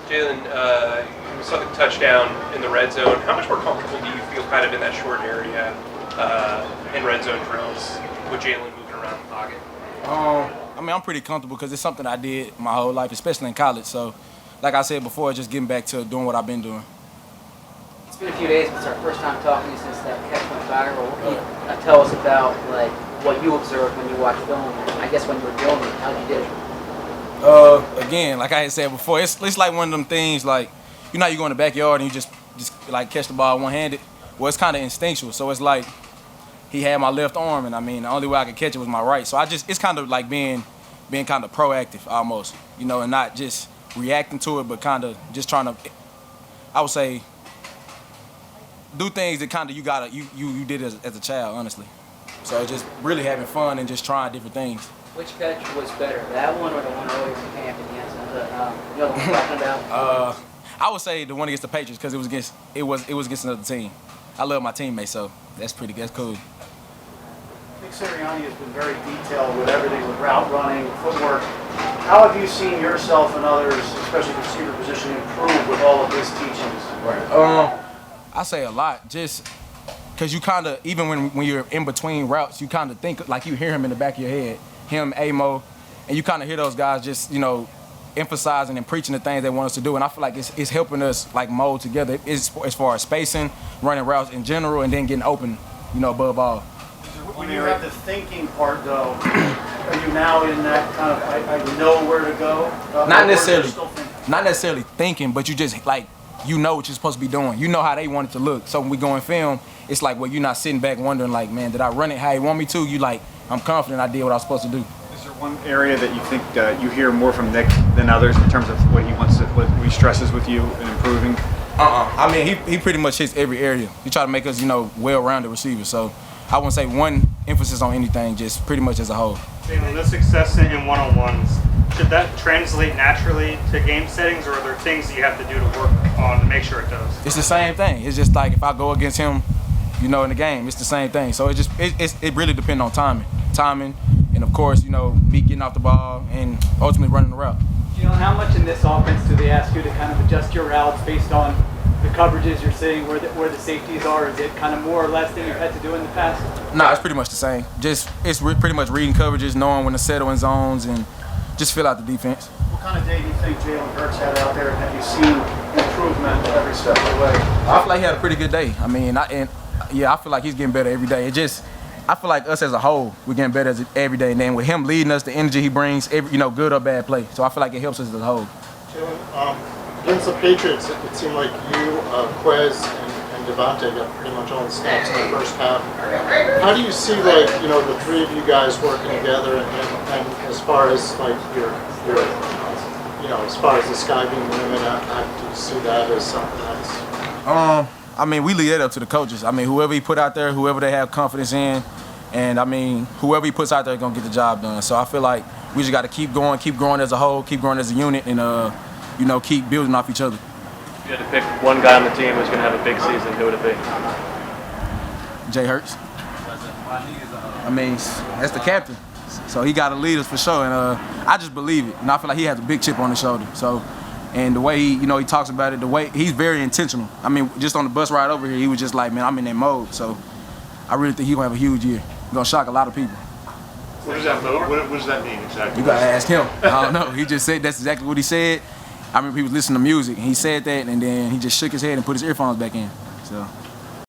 Jalen, you saw the touchdown in the red zone. How much more comfortable do you feel kind of in that short area in red zone drills with Jalen moving around the pocket? I mean, I'm pretty comfortable because it's something I did my whole life, especially in college. So, like I said before, just getting back to doing what I've been doing. It's been a few days, but it's our first time talking since that catch went viral. What can you tell us about like what you observed when you watched film? And I guess when you were filming, how you did it? Again, like I had said before, it's like one of them things like, you know how you go in the backyard and you just like catch the ball one-handed? Well, it's kind of instinctual. So it's like he had my left arm, and I mean, the only way I could catch it was my right. So it's kind of like being kind of proactive almost, you know, and not just reacting to it, but kind of just trying to, I would say, do things that kind of you did as a child, honestly. So just really having fun and just trying different things. Which catch was better, that one or the one earlier in camp in the end zone? You know what I'm talking about? I would say the one against the Patriots because it was against another team. I love my teammates, so that's cool. Nick Sirianni has been very detailed with everything, with route running, footwork. How have you seen yourself and others, especially the receiver position, improve with all of his teachings? Right. I say a lot, just because you kind of, even when you're in between routes, you kind of think, like you hear him in the back of your head, him, Amo, and you kind of hear those guys just, you know, emphasizing and preaching the things they want us to do, and I feel like it's helping us like mold together as far as spacing, running routes in general, and then getting open, you know, above all. When you have the thinking part, though, are you now in that kind of, I know where to go? Not necessarily thinking, but you just like, you know what you're supposed to be doing. You know how they want it to look. So when we go in film, it's like, well, you're not sitting back wondering like, man, did I run it how you want me to? You like, I'm confident I did what I was supposed to do. Is there one area that you think you hear more from Nick than others in terms of what he stresses with you in improving? I mean, he pretty much hits every area. He try to make us, you know, well-rounded receivers. So I wouldn't say one emphasis on anything, just pretty much as a whole. Jalen, the success in one-on-ones, should that translate naturally to game settings, or are there things that you have to do to work on to make sure it does? It's the same thing. It's just like if I go against him, you know, in the game, it's the same thing. So it really depends on timing, and of course, you know, me getting off the ball and ultimately running the route. Jalen, how much in this offense do they ask you to kind of adjust your routes based on the coverages you're seeing, where the safeties are? Is it kind of more or less than you've had to do in the past? No, it's pretty much the same. It's pretty much reading coverages, knowing when to settle in zones, and just fill out the defense. What kind of day do you think Jalen Hurts had out there, and have you seen improvement every step of the way? I feel like he had a pretty good day. I mean, I feel like he's getting better every day. I feel like us as a whole, we're getting better every day. And then with him leading us, the energy he brings, good or bad play. So I feel like it helps us as a whole. Jalen, against the Patriots, it seemed like you, Quez, and Devontae got pretty much all the snaps in the first half. How do you see, like, you know, the three of you guys working together, and as far as like your you know, as far as the sky being the limit, do you see that as something that's? I mean, we leave that up to the coaches. I mean, whoever he put out there, whoever they have confidence in, and I mean, whoever he puts out there is gonna get the job done. So I feel like we just got to keep going, keep growing as a whole, keep growing as a unit, and you know, keep building off each other. If you had to pick one guy on the team who's going to have a big season, who would it be? Jay Hurts. I mean, that's the captain, so he got to lead us for sure, and I just believe it. And I feel like he has a big chip on his shoulder. So, and the way he talks about it, the way he's very intentional. I mean, just on the bus ride over here, he was just like, man, I'm in that mode. So, I really think he's gonna have a huge year. He's gonna shock a lot of people. What does that mean exactly? You gotta ask him. I don't know. He just said that's exactly what he said. I remember he was listening to music and he said that, and then he just shook his head and put his earphones back in. So.